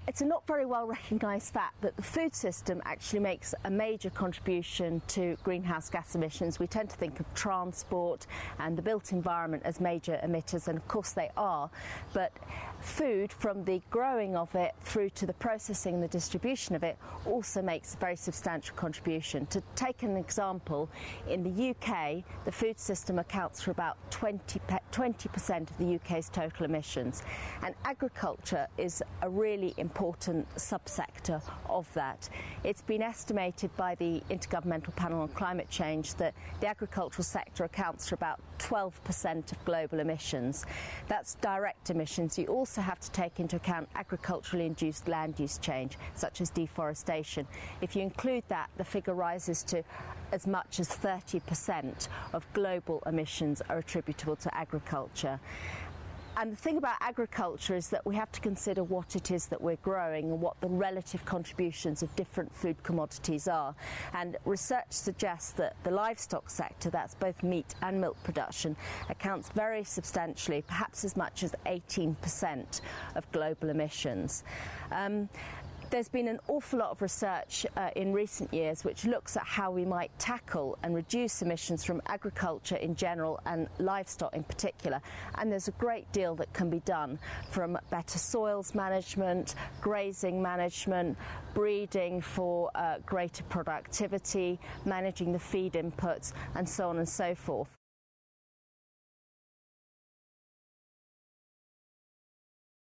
It's a not very well recognised fact that the food system actually makes a major contribution to greenhouse gas emissions. We tend to think of transport and the built environment as major emitters, and of course they are, but food, from the growing of it through to the processing and the distribution of it, also makes a very substantial contribution. To take an example, in the UK the food system accounts for about 20% of the UK's total emissions, and agriculture is a really important subsector of that. It's been estimated by the Intergovernmental Panel on Climate Change that the agricultural sector accounts for about 12% of global emissions. That's direct emissions. You also have to take into account agriculturally induced land use change, such as deforestation. If you include that, the figure rises to as much as 30% of global emissions are attributable to agriculture. And the thing about agriculture is that we have to consider what it is that we're growing and what the relative contributions of different food commodities are. And research suggests that the livestock sector, that's both meat and milk production, accounts very substantially, perhaps as much as 18% of global emissions. There's been an awful lot of research in recent years which looks at how we might tackle and reduce emissions from agriculture in general and livestock in particular, and there's a great deal that can be done, from better soils management, grazing management, breeding for greater productivity, managing the feed inputs, and so on and so forth.